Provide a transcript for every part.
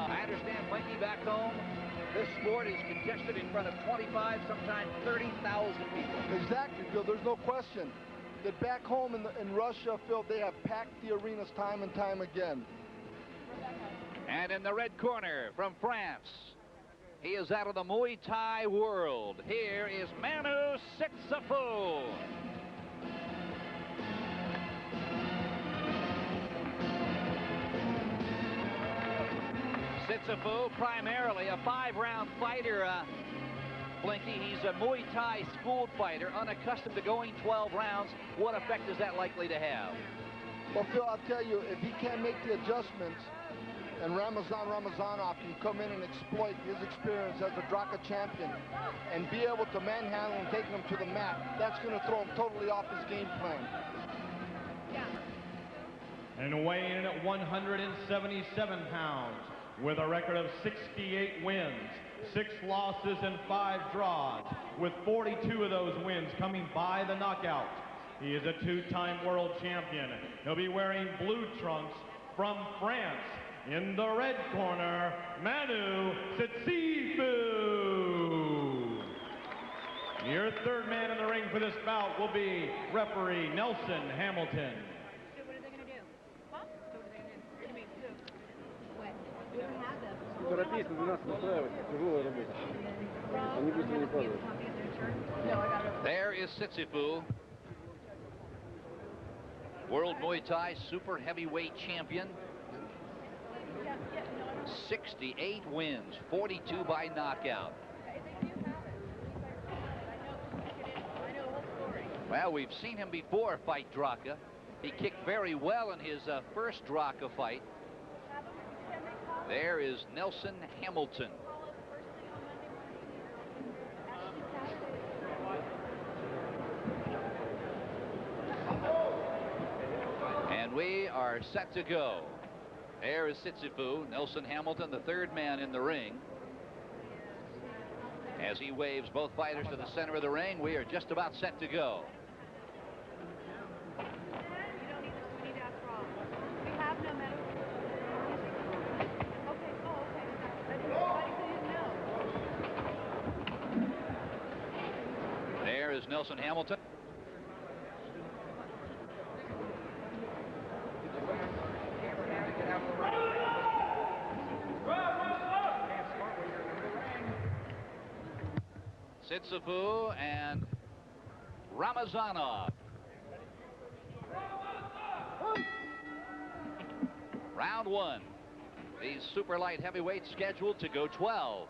I understand, Mikey, back home, this sport is contested in front of 25, sometimes 30,000 people. Exactly, Phil. There's no question that back home in Russia, Phil, they have packed the arenas time and time again. And in the red corner from France, he is out of the Muay Thai world. Here is Manu Sitsafu. Sitsafu, primarily a 5-round fighter, Blinky. He's a Muay Thai schooled fighter, unaccustomed to going 12 rounds. What effect is that likely to have? Well, Phil, I'll tell you, if he can't make the adjustments, and Ramazanov can come in and exploit his experience as a Draka champion and be able to manhandle and take him to the mat, that's going to throw him totally off his game plan. And weighing in at 177 pounds, with a record of 68 wins, 6 losses and 5 draws, with 42 of those wins coming by the knockout. He is a 2-time world champion. He'll be wearing blue trunks from France. In the red corner, Manu Sitsafu. Your third man in the ring for this bout will be referee Nelson Hamilton. So what are they going to do? Huh? So what are they going to do? What? We don't have them. Европейцы 12 настраивать, тяжелая работа. Они быстро не падают. There is Sitsafu, World Muay Thai super heavyweight champion. 68 wins, 42 by knockout. Well, we've seen him before fight Draka. He kicked very well in his first Draka fight. There is Nelson Hamilton. And we are set to go. There is Sitsafu, Nelson Hamilton, the third man in the ring. As he waves both fighters to the center of the ring, we are just about set to go. There is Nelson Hamilton. Sitsafu and Ramazanov. Round 1. These super light heavyweights scheduled to go 12.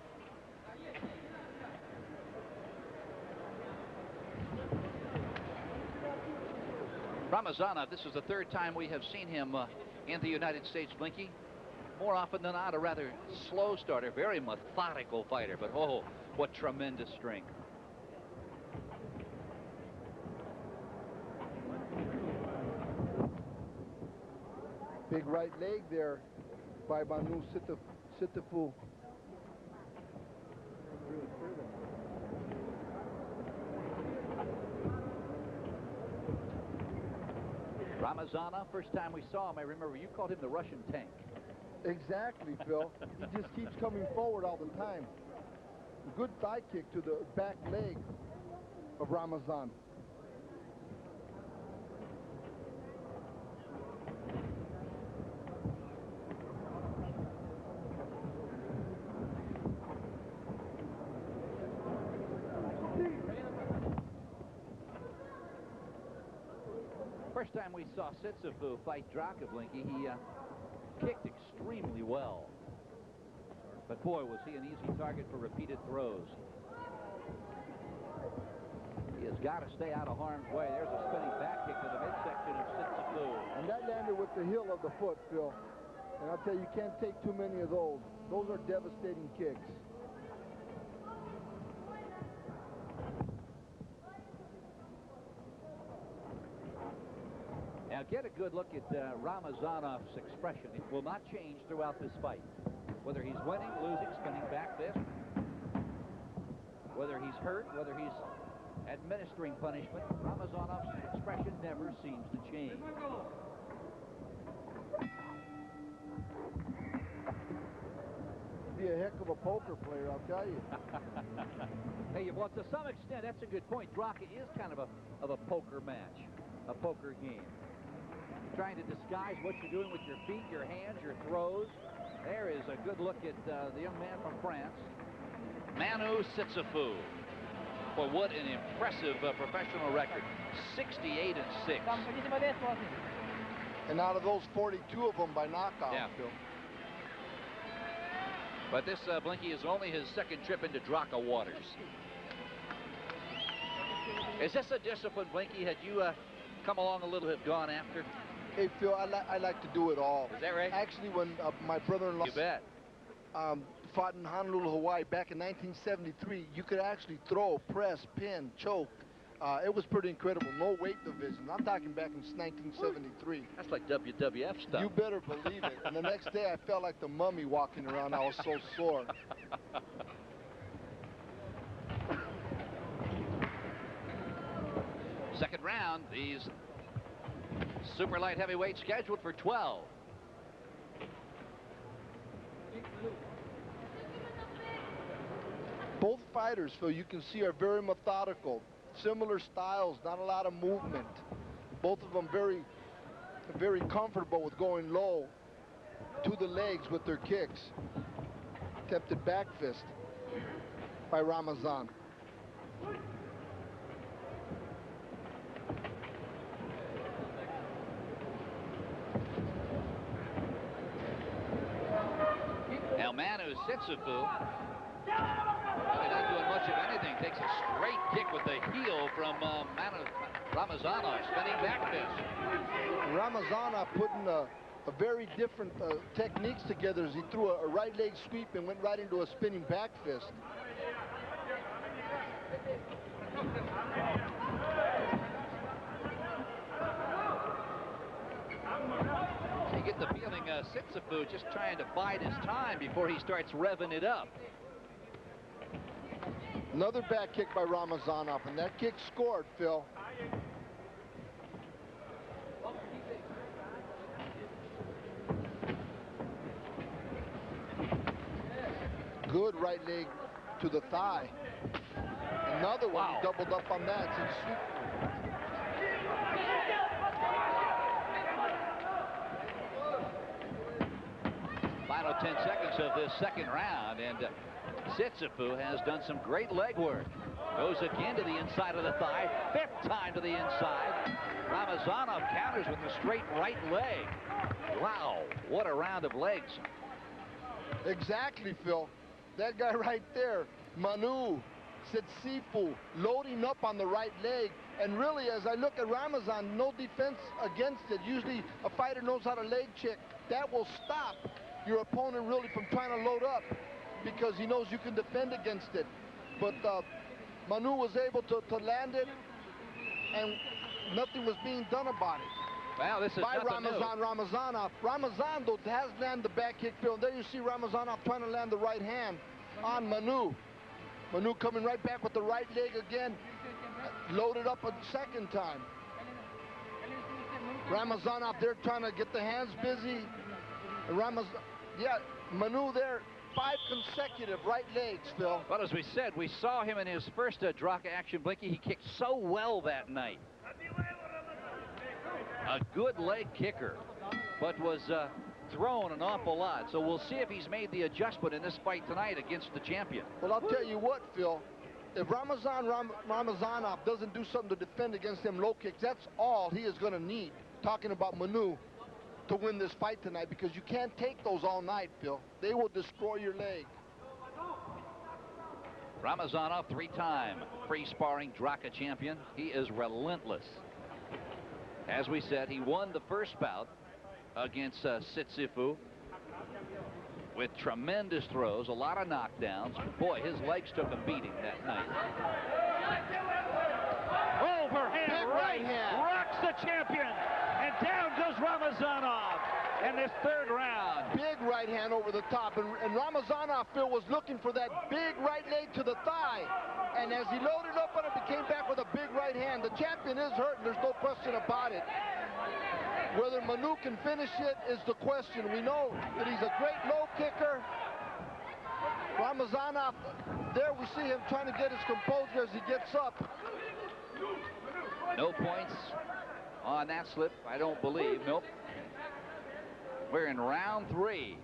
Ramazanov, this is the third time we have seen him in the United States, Blinky. More often than not, a rather slow starter, very methodical fighter, but oh, what tremendous strength. Big right leg there by Manu Sitsafu. Ramazanov, first time we saw him, I remember you called him the Russian tank. Exactly, Phil. He just keeps coming forward all the time. A good thigh kick to the back leg of Ramazan. First time we saw Sitsafu fight Draka, Blinky, he kicked extremely well. But boy, was he an easy target for repeated throws. He has got to stay out of harm's way. There's a spinning back kick to the midsection of Sitsafu. And that landed with the heel of the foot, Phil. And I'll tell you, you can't take too many of those. Those are devastating kicks. Now get a good look at Ramazanov's expression. It will not change throughout this fight. Whether he's winning, losing, spinning back fist, whether he's hurt, whether he's administering punishment, Ramazanov's expression never seems to change. be a heck of a poker player, I'll tell you. Hey, well, to some extent, that's a good point. Draka is kind of a poker match, a poker game. Trying to disguise what you're doing with your feet, your hands, your throws. There is a good look at the young man from France, Manu Sitsifou. Well, what an impressive professional record, 68-6. And out of those, 42 of them by knockout. Yeah. Phil. But this Blinky is only his second trip into Draka waters. Is this a discipline, Blinky? Had you come along a little, have gone after? Hey, Phil, I like to do it all. Is that right? Actually, when my brother-in-law You bet. fought in Honolulu, Hawaii back in 1973, you could actually throw, press, pin, choke. It was pretty incredible. No weight division. I'm talking back in 1973. That's like WWF stuff. You better believe it. And the next day, I felt like the mummy walking around. I was so sore. Second round, these super light heavyweights scheduled for 12. Both fighters, Phil, you can see, are very methodical. Similar styles, not a lot of movement. Both of them very, very comfortable with going low to the legs with their kicks. Attempted back fist by Ramazan. Now Manu Sitsifou, really not doing much of anything. Takes a straight kick with the heel from Ramazanov, spinning back fist. Ramazanov putting a very different techniques together as he threw a right leg sweep and went right into a spinning back fist. You get the feeling Sitsifou just trying to bide his time before he starts revving it up. Another back kick by Ramazanov, and that kick scored, Phil. Good right leg to the thigh. Another one, he doubled up on that. Final 10 seconds of this second round, and Sitsifou has done some great leg work. Goes again to the inside of the thigh, fifth time to the inside. Ramazanov counters with the straight right leg. Wow, what a round of legs. Exactly, Phil. That guy right there, Manu Sitsifou, loading up on the right leg. And really, as I look at Ramazan, no defense against it. Usually a fighter knows how to leg check. That will stop your opponent really from trying to load up because he knows you can defend against it. But Manu was able to land it, and nothing was being done about it. Well, this is by Ramazanov. Ramazan, though, has landed the back kick, Phil. And there you see Ramazanov trying to land the right hand on Manu. Manu coming right back with the right leg again, loaded up a second time. Ramazanov there trying to get the hands busy. And Manu there, 5 consecutive right legs, Phil. Well, as we said, we saw him in his first Draka action, Blinky. He kicked so well that night. A good leg kicker, but was thrown an awful lot. So we'll see if he's made the adjustment in this fight tonight against the champion. Well, I'll tell you what, Phil. If Ramazanov doesn't do something to defend against them low kicks, that's all he is going to need. Talking about Manu to win this fight tonight, because you can't take those all night, Phil. They will destroy your leg. Ramazanov, 3-time free-sparring Draka champion. He is relentless. As we said, he won the first bout against Sitsifou with tremendous throws, a lot of knockdowns. Boy, his legs took a beating that night. Overhand right rocks the champion, and down goes Ramazanov in this third round. Big right hand over the top, and Ramazanov, Phil, was looking for that big right leg to the thigh, and as he loaded up on it, he came back with a big right hand. The champion is hurt, and there's no question about it. Whether Manu can finish it is the question. We know that he's a great low kicker, Ramazanov, there we see him trying to get his composure as he gets up. No points on that slip, I don't believe. Nope. We're in round 3.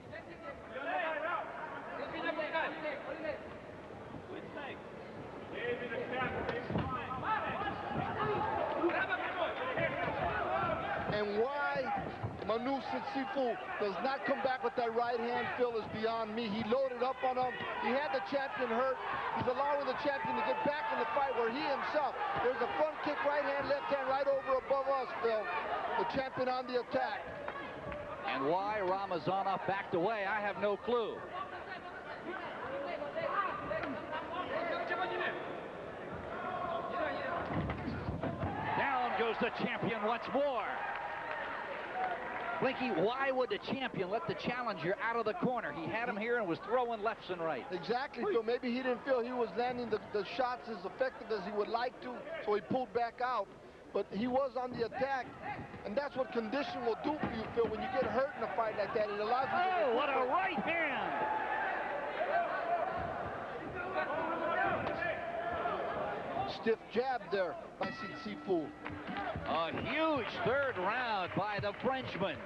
And why Manu Sitsifu does not come back with that right hand, Phil, is beyond me. He loaded up on him. He had the champion hurt. He's allowing the champion to get back in the fight where he himself, there's a front kick, right hand, left hand, right over above us, Phil. The champion on the attack. And why Ramazanov backed away, I have no clue. Down goes the champion once more. Blinky, why would the champion let the challenger out of the corner? He had him here and was throwing lefts and rights. Exactly, Phil. Maybe he didn't feel he was landing the shots as effective as he would like to, so he pulled back out. But he was on the attack, and that's what condition will do for you, Phil. When you get hurt in a fight like that, it allows you to... Oh, what a right hand! Stiff jab there by Sitsifu. A huge third round by the Frenchman.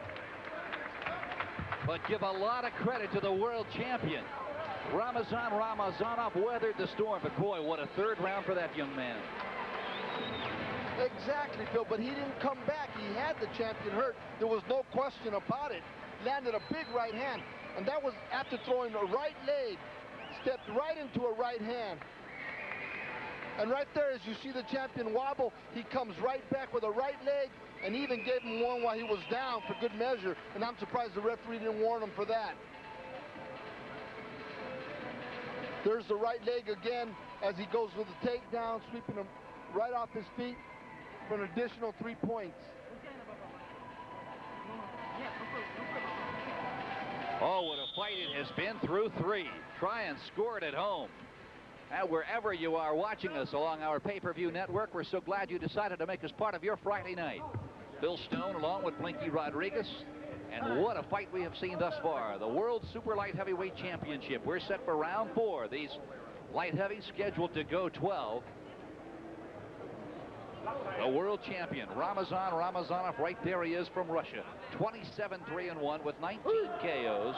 But give a lot of credit to the world champion. Ramazanov weathered the storm, but boy, what a third round for that young man. Exactly, Phil, but he didn't come back. He had the champion hurt. There was no question about it. Landed a big right hand, and that was after throwing a right leg. Stepped right into a right hand. And right there, as you see the champion wobble, he comes right back with a right leg, and even gave him one while he was down for good measure. And I'm surprised the referee didn't warn him for that. There's the right leg again as he goes with the takedown, sweeping him right off his feet for an additional 3 points. Oh, what a fight it has been through 3. Try and score it at home. And wherever you are watching us along our pay-per-view network, we're so glad you decided to make us part of your Friday night. Bill Stone along with Blinky Rodriguez. And what a fight we have seen thus far. The World Super Light Heavyweight Championship. We're set for round 4. These light heavies scheduled to go 12. The world champion, Ramazanov, right there he is from Russia. 27-3-1 with 19 KOs.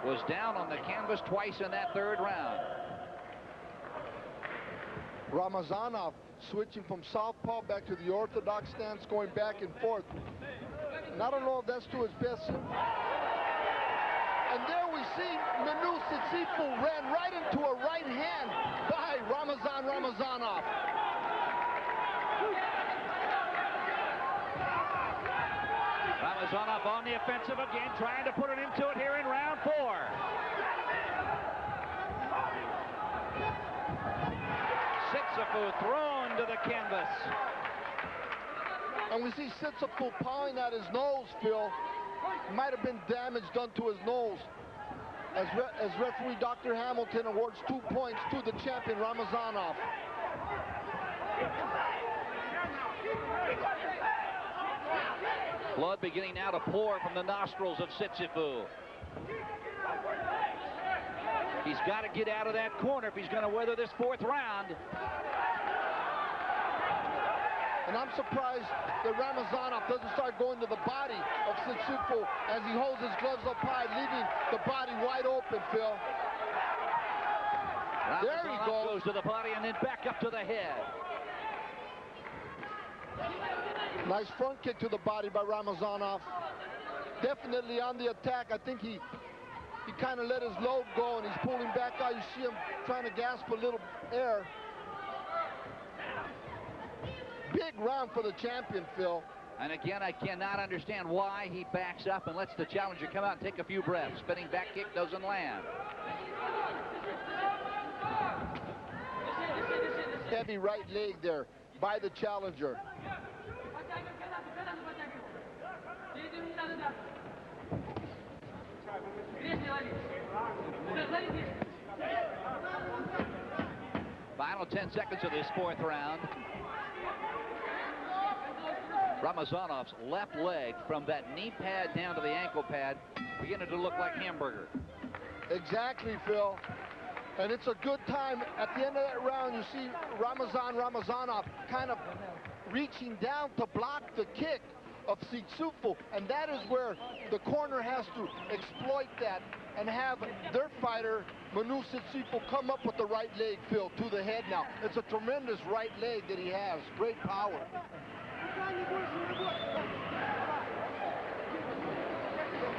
Was down on the canvas twice in that third round. Ramazanov switching from southpaw back to the orthodox stance, going back and forth. And I don't know if that's to his best. And there we see Manu Sitsifu ran right into a right hand by Ramazanov. Ramazanov on the offensive again, trying to put an end to it here in round 4. Sitsifu thrown to the canvas. And we see Sitsifu pawing at his nose, Phil. Might have been damage done to his nose. As referee Dr. Hamilton awards 2 points to the champion, Ramazanov. Blood beginning now to pour from the nostrils of Sitsifu. He's got to get out of that corner if he's going to weather this 4th round. And I'm surprised that Ramazanov doesn't start going to the body of Sitsifu as he holds his gloves up high, leaving the body wide open, Phil. There he goes. Goes to the body and then back up to the head. Nice front kick to the body by Ramazanov. Definitely on the attack. I think he kind of let his load go and he's pulling back out. You see him trying to gasp a little air. Big round for the champion, Phil. And again, I cannot understand why he backs up and lets the challenger come out and take a few breaths. Spinning back kick doesn't land. Heavy right leg there by the challenger. Final 10 seconds of this 4th round. Ramazanov's left leg from that knee pad down to the ankle pad beginning to look like hamburger. Exactly, Phil. And it's a good time. At the end of that round, you see Ramazanov kind of reaching down to block the kick of Sitsifu, and that is where the corner has to exploit that and have their fighter, Manu Sitsifu, come up with the right leg, Phil, to the head now. It's a tremendous right leg that he has. Great power.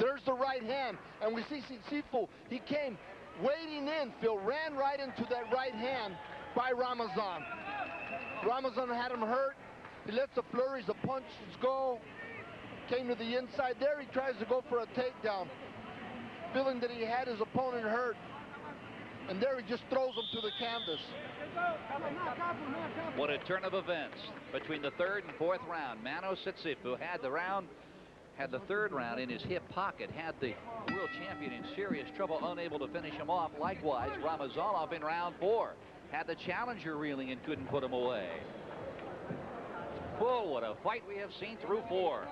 There's the right hand, and we see Sitsifu. He came wading in, Phil, ran right into that right hand by Ramazan. Ramazan had him hurt. He lets the flurries, the punches go. Came to the inside there. He tries to go for a takedown, feeling that he had his opponent hurt. And there he just throws him to the canvas. What a turn of events between the third and fourth round. Mano Sitsifu had the third round in his hip pocket, had the world champion in serious trouble, unable to finish him off. Likewise, Ramazanov in round 4 had the challenger reeling and couldn't put him away. Oh, what a fight we have seen through 4.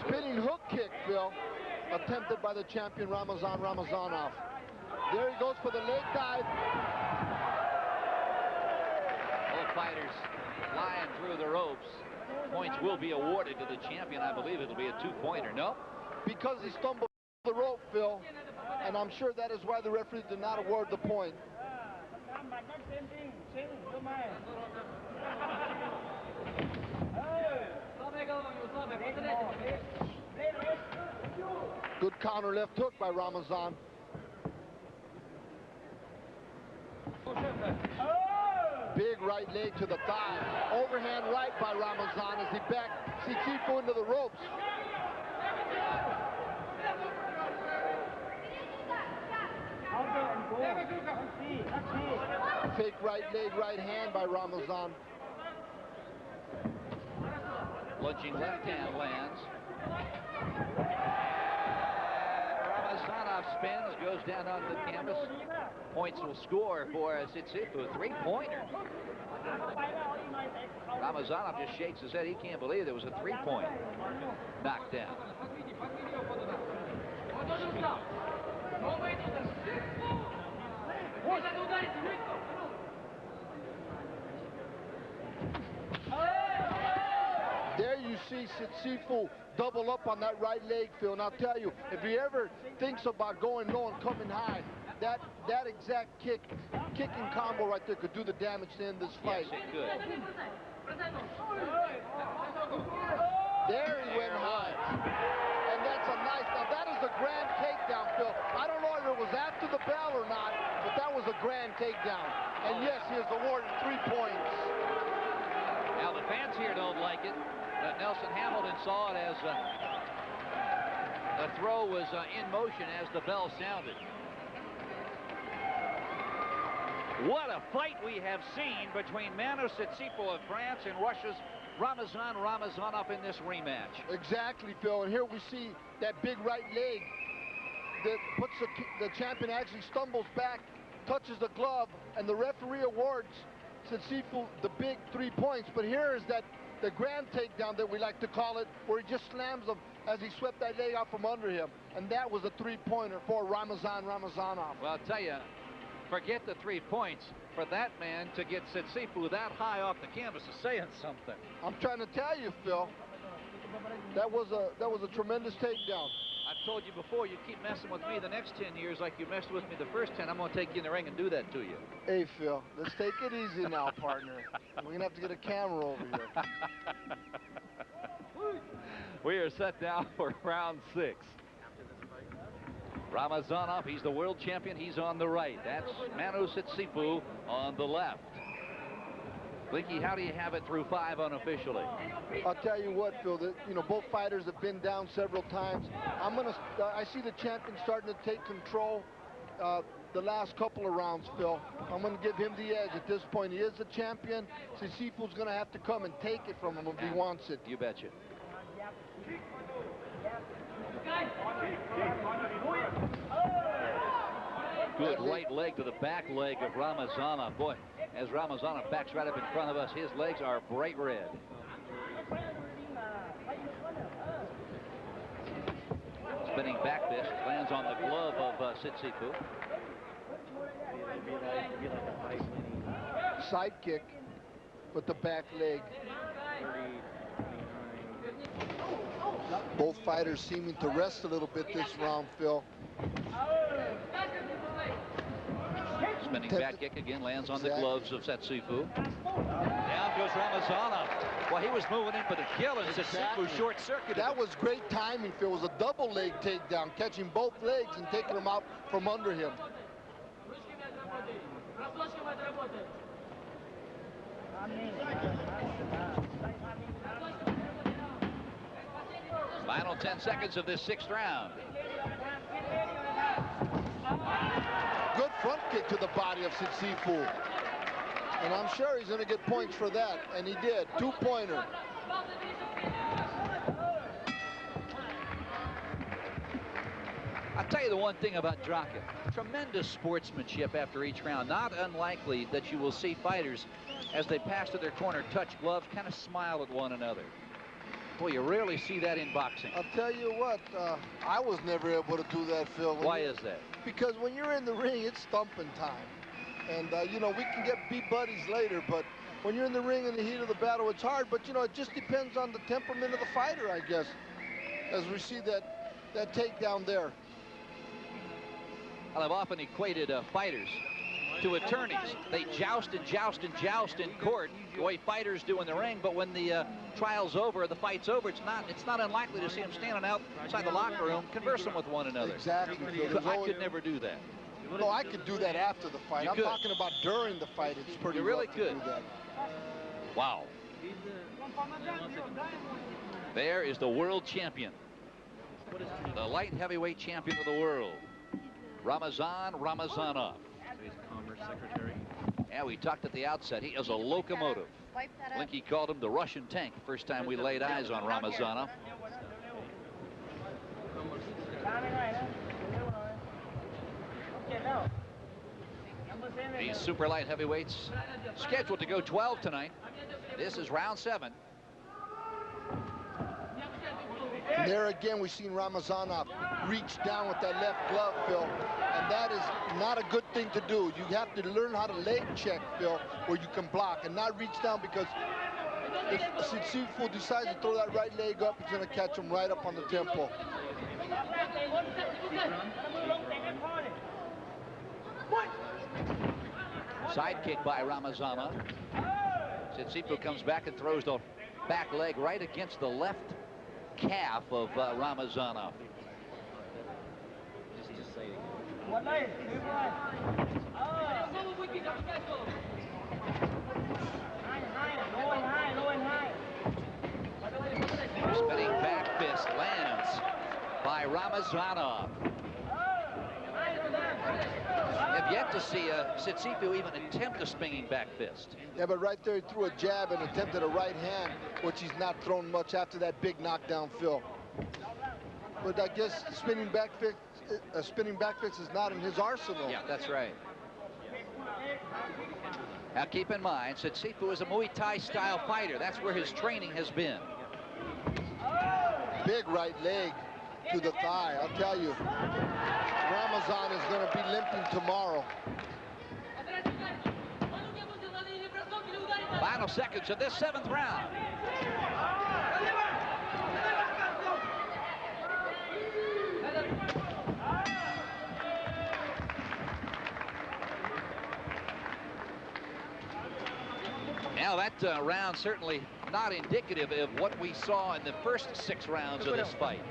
Spinning hook kick, Phil, attempted by the champion Ramazanov. There he goes for the leg dive. Both fighters flying through the ropes. Points will be awarded to the champion. I believe it'll be a 2-pointer, no? Because he stumbled the rope, Phil, and I'm sure that is why the referee did not award the point. Good counter left hook by Ramazan. Big right leg to the thigh. Overhand right by Ramazan as he backed Sitsifu into the ropes. Fake right leg, right hand by Ramazan. Lunging left hand lands. Ramazanov spins, goes down onto the canvas. Points will score for Sitsifu. 3-pointer. Ramazanov just shakes his head. He can't believe there was a 3-point knockdown. There you see Sitsifu double up on that right leg, Phil. And I'll tell you, if he ever thinks about going low and coming high, that exact kicking combo right there could do the damage to end this fight. Yes, it could. There he went high. And that's a nice, now that is a grand takedown, Phil. I don't know if it was after the bell or not, but that was a grand takedown. And yes, he is awarded 3 points. Now the fans here don't like it. Nelson Hamilton saw it as the throw was in motion as the bell sounded. What a fight we have seen between Mano Sitsifu of France and Russia's Ramazanov in this rematch. Exactly, Phil. And here we see that big right leg that puts the champion actually stumbles back, touches the glove, and the referee awards Sitsifu the big 3 points. But here is the grand takedown that we like to call it, where he just slams him as he swept that leg out from under him. And that was a 3-pointer for Ramazanov. Well, I'll tell you, forget the 3 points. For that man to get Sitsifu that high off the canvas is saying something. I'm trying to tell you, Phil, that was a tremendous takedown. I've told you before, you keep messing with me the next 10 years like you messed with me the first 10, I'm going to take you in the ring and do that to you. Hey, Phil, let's take it easy now, partner. We're going to have to get a camera over here. We are set down for round 6. Ramazanov, he's the world champion. He's on the right. That's Mano Sitsifu on the left. Blinky, how do you have it through 5 unofficially? I'll tell you what, Phil, that, both fighters have been down several times. I see the champion starting to take control the last couple of rounds, Phil. I'm going to give him the edge at this point. He is the champion. Sitsifu's going to have to come and take it from him if he wants it. You betcha. Good right leg to the back leg of Ramazanov. Boy, as Ramazanov backs right up in front of us, his legs are bright red. Spinning back fist lands on the glove of Sitsifu. Side kick with the back leg. Both fighters seeming to rest a little bit this round, Phil. Spinning back kick again lands on the gloves of Sitsifu. Down goes Ramazanov. Well, he was moving in for the kill, and Sitsifu short-circuited. That was great timing, Phil. It was a double leg takedown, catching both legs and taking them out from under him. Final 10 seconds of this 6th round. Good front kick to the body of Sitsifu. And I'm sure he's going to get points for that. And he did. 2-pointer. I'll tell you the one thing about Draka. Tremendous sportsmanship after each round. Not unlikely that you will see fighters, as they pass to their corner, touch gloves, kind of smile at one another. Boy, you rarely see that in boxing. I'll tell you what, I was never able to do that, Phil. Why is that? Because when you're in the ring, it's thumping time. And, you know, we can be buddies later, but when you're in the ring in the heat of the battle, it's hard. But, you know, it just depends on the temperament of the fighter, I guess, as we see that takedown there. Well, I've often equated fighters to attorneys. They joust and joust and joust in court, the way fighters do in the ring. But when the trial's over, the fight's over, it's not unlikely to see them standing outside the locker room conversing with one another. Exactly. I could never do that. No, I could do that after the fight. I'm talking about during the fight. It's pretty. You really rough could. to do that. Wow. There is the world champion, the light heavyweight champion of the world, Ramazanov. He's Commerce Secretary. Yeah, we talked at the outset. He is a locomotive. Linky called him the Russian tank first time we laid eyes on Ramazanov. These super light heavyweights scheduled to go 12 tonight. This is round 7. And there again, we've seen Ramazanov reach down with that left glove, Phil. And that is not a good thing to do. You have to learn how to leg check, Phil, where you can block and not reach down, because if Sitsifu decides to throw that right leg up, he's going to catch him right up on the temple. Side kick by Ramazanov. Sitsifu comes back and throws the back leg right against the left calf of Ramazanov. Spinning back fist lands by Ramazanov. Have yet to see Sitsifu even attempt a spinning back fist. Yeah, but right there he threw a jab and attempted a right hand, which he's not thrown much after that big knockdown, Phil. But I guess spinning back fist is not in his arsenal. Yeah, that's right. Now keep in mind, Sitsifu is a Muay Thai style fighter. That's where his training has been. Big right leg to the thigh. I'll tell you, Ramazan is going to be limping tomorrow. Final seconds of this 7th round. Now that round certainly not indicative of what we saw in the first 6 rounds of this fight.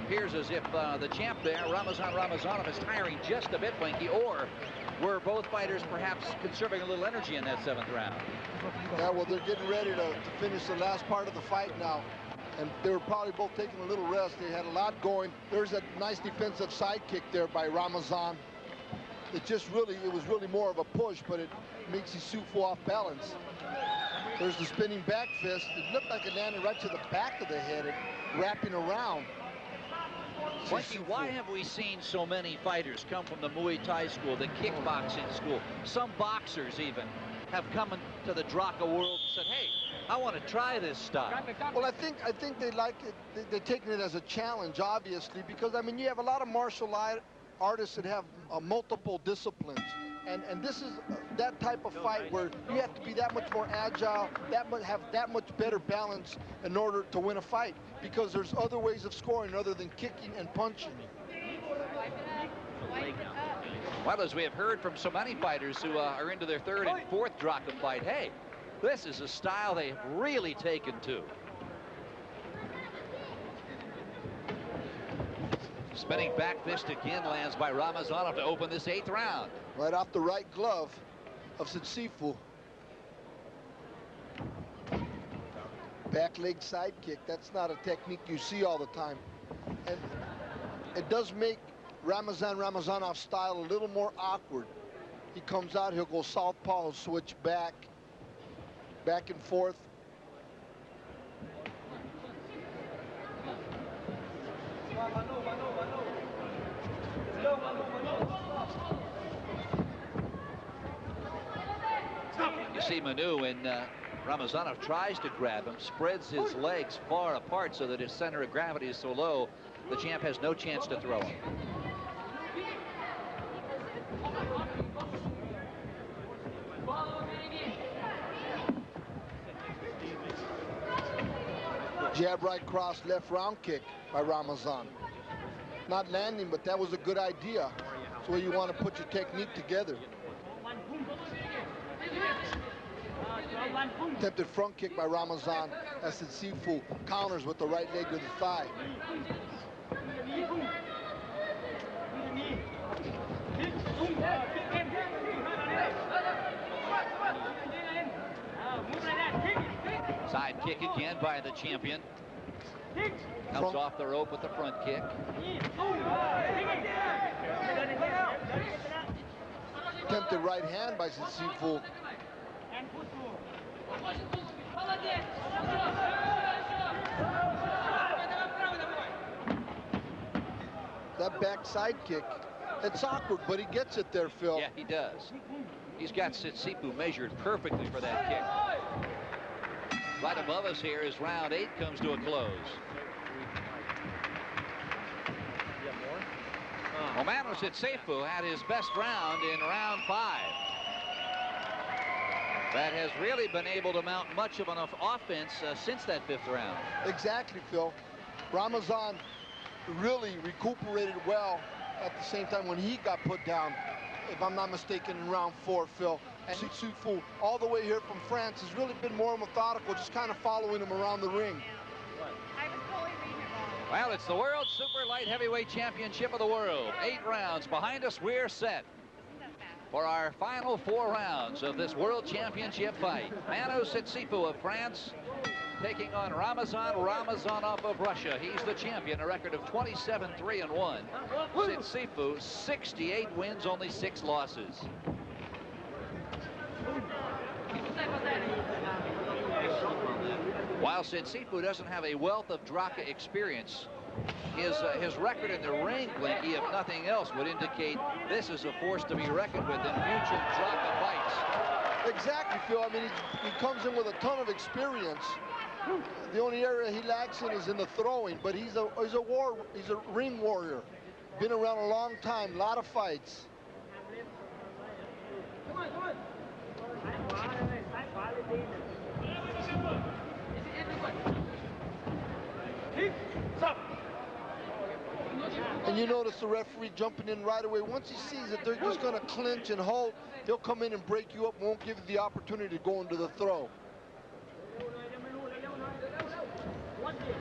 Appears as if the champ there, Ramazanov, is tiring just a bit, Blinky, or were both fighters perhaps conserving a little energy in that 7th round? Yeah, well, they're getting ready to finish the last part of the fight now. And they were probably both taking a little rest. They had a lot going. There's a nice defensive side kick there by Ramazan. It was really more of a push, but it makes Sitsifu off balance. There's the spinning back fist. It looked like it landed right to the back of the head, wrapping around. Blinky, why have we seen so many fighters come from the Muay Thai school, the kickboxing school? Some boxers even have come into the Draka world and said, hey, I want to try this style. Well, I think they like it. They're taking it as a challenge, obviously, because I mean you have a lot of martial artists that have multiple disciplines, and this is that type of fight where you have to be that much more agile, have that much better balance in order to win a fight, because there's other ways of scoring other than kicking and punching. Well, as we have heard from so many fighters who are into their third and fourth Draka fight, hey, this is a style they've really taken to. Spinning back fist again lands by Ramazanov to open this 8th round. Right off the right glove of Sitsifu. Back leg side kick. That's not a technique you see all the time. And it does make Ramazanov's style a little more awkward. He comes out, he'll go southpaw, he'll switch back and forth. You see Manu when Ramazanov tries to grab him, spreads his legs far apart so that his center of gravity is so low, the champ has no chance to throw him. Jab right cross left round kick by Ramazan. Not landing, but that was a good idea. That's where you want to put your technique together. Attempted front kick by Ramazan as Sitsifu counters with the right leg to the thigh. Side kick again by the champion. Comes off the rope with the front kick. Attempted right hand by Sitsifu. That backside kick, it's awkward, but he gets it there, Phil. Yeah, he does. He's got Sitsifu measured perfectly for that kick. Right above us here as round 8 comes to a close. Romano Sitsifu had his best round in round 5. That has really been able to mount much of an offense since that 5th round. Exactly, Phil. Ramazan really recuperated well at the same time when he got put down, if I'm not mistaken, in round 4, Phil. And Sitsifu, all the way here from France, has really been more methodical, just kind of following him around the ring. I was totally reading it wrong. Well, it's the World Super Light Heavyweight Championship of the World. 8 rounds behind us. We're set for our final 4 rounds of this World Championship fight. Manu Sitsifu of France taking on Ramazanov of Russia. He's the champion, a record of 27-3-1. Sitsifu, 68 wins, only 6 losses. While Sitsifu doesn't have a wealth of Draka experience, his record in the ring, Blinky, if nothing else, would indicate this is a force to be reckoned with in future Draka fights. Exactly, Phil. I mean, he comes in with a ton of experience. The only area he lacks in is in the throwing, but he's a ring warrior. Been around a long time, a lot of fights. And you notice the referee jumping in right away. Once he sees that they're just going to clinch and hold, he'll come in and break you up, won't give you the opportunity to go into the throw.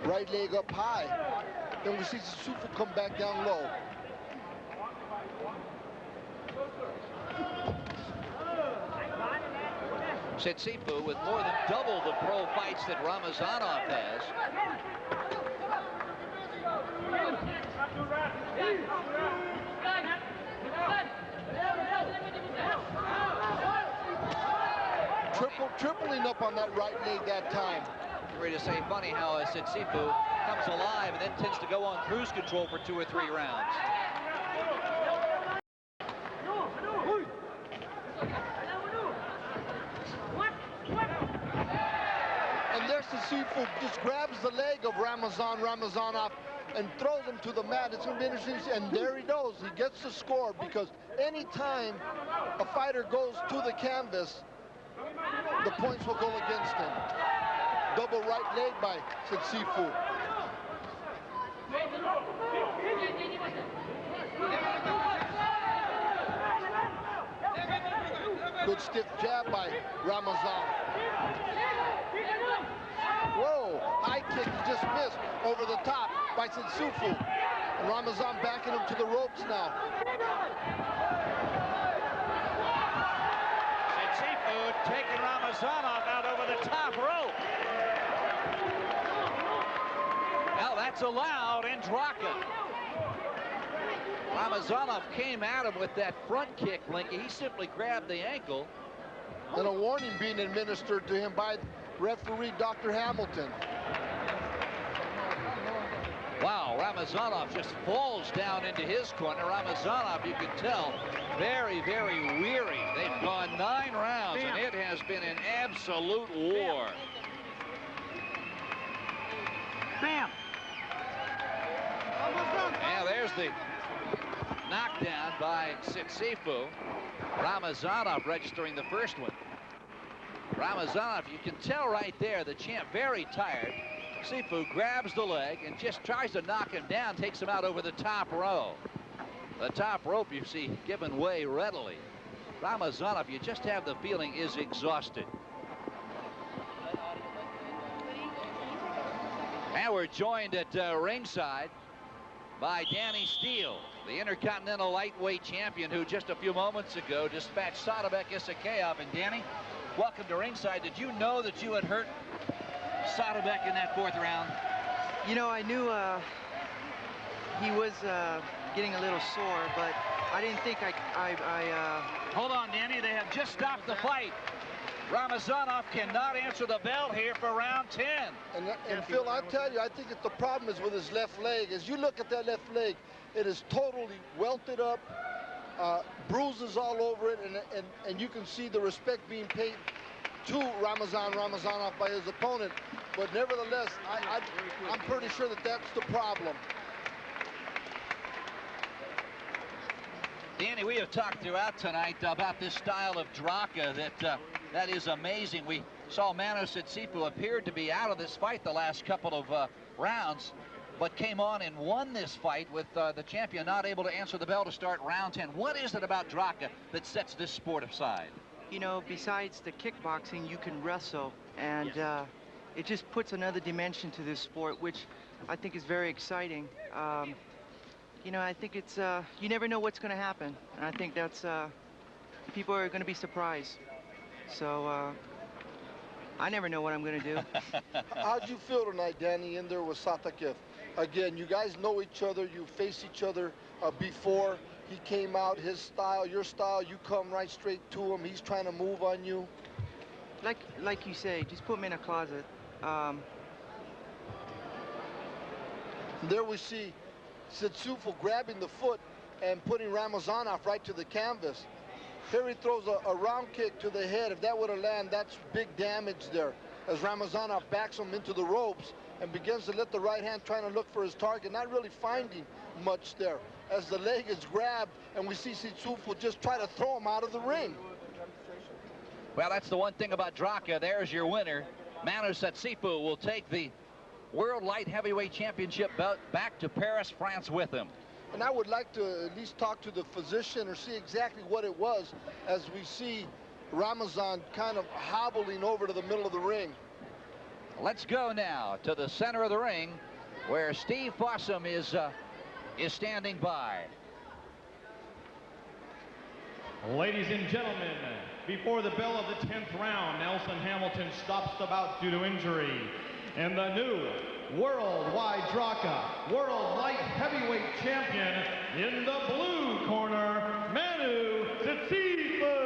Right leg up high. Then we see Sitsifu come back down low. Sitsifu with more than double the pro fights that Ramazanov has. Tripling up on that right leg that time. Ready to say, funny how Sitsifu comes alive and then tends to go on cruise control for 2 or 3 rounds. And there's the Sifu, just grabs the leg of Ramazanov and throws him to the mat. It's going to be interesting to see. And there he goes. He gets the score, because any time a fighter goes to the canvas, the points will go against him. Double right leg by Sifu. Good stiff jab by Ramazan. Whoa, high kick, he just missed over the top by Sifu. And Ramazan backing him to the ropes now. Sifu taking Ramazanov out over the top rope. Now that's allowed in Draka. Ramazanov came at him with that front kick, Blinky. He simply grabbed the ankle. And a warning being administered to him by referee Dr. Hamilton. Wow, Ramazanov just falls down into his corner. Ramazanov, you can tell, very, very weary. They've gone 9 rounds, and it has been an absolute war. Bam! Now there's the knockdown by Sifu. Ramazanov registering the first one. Ramazanov, you can tell right there, the champ very tired. Sifu grabs the leg and just tries to knock him down, takes him out over the top row. The top rope, you see, giving way readily. Ramazanov, you just have the feeling, is exhausted. And we're joined at ringside by Danny Steele, the Intercontinental Lightweight Champion, who just a few moments ago dispatched Sadabek Isakayev. And Danny, welcome to ringside. Did you know that you had hurt Sadabek in that 4th round? You know, I knew he was getting a little sore, but I didn't think I Hold on, Danny. They have just stopped the fight. Ramazanov cannot answer the bell here for round 10. And Phil, I'll tell you, I think that the problem is with his left leg. As you look at that left leg, it is totally welted up, bruises all over it, and you can see the respect being paid to Ramazanov by his opponent. But nevertheless, I'm pretty sure that that's the problem. Danny, we have talked throughout tonight about this style of Draka that is amazing. We saw Manos Sifu appeared to be out of this fight the last couple of rounds, but came on and won this fight with the champion not able to answer the bell to start round 10. What is it about Draka that sets this sport aside? you know, besides the kickboxing, you can wrestle, and it just puts another dimension to this sport, which I think is very exciting. You know, I think it's, you never know what's going to happen, and I think that's, people are going to be surprised. So, I never know what I'm going to do. How'd you feel tonight, Danny, in there with Satakev? Again, you guys know each other, you face each other before. He came out, his style, your style, you come right straight to him. He's trying to move on you. Like you say, just put him in a closet. There we see Sifu grabbing the foot and putting Ramazanov right to the canvas. Here he throws a round kick to the head. If that would have landed, that's big damage there. As Ramazanov backs him into the ropes and begins to let the right hand trying to look for his target, not really finding much there. As the leg is grabbed, and we see Sifu just try to throw him out of the ring. Well, that's the one thing about Draka. There's your winner. Manu Sifu will take the World Light Heavyweight Championship belt back to Paris, France with him. And I would like to at least talk to the physician or see exactly what it was, as we see Ramazan kind of hobbling over to the middle of the ring. Let's go now to the center of the ring, where Steve Fossum is standing by. Ladies and gentlemen, before the bell of the 10th round, Nelson Hamilton stops the bout due to injury. And the new Worldwide Draka World Light Heavyweight Champion in the blue corner, Manu Sifu.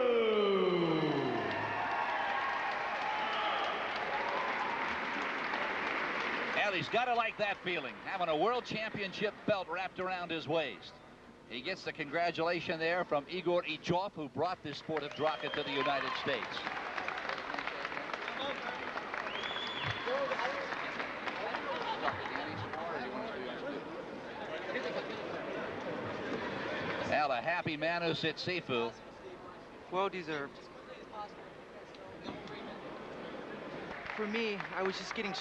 Well, he's got to like that feeling, having a world championship belt wrapped around his waist. He gets the congratulation there from Igor Ijov, who brought this sport of Draka to the United States. Now the happy Manu Sitsifu. Well deserved. For me, I was just getting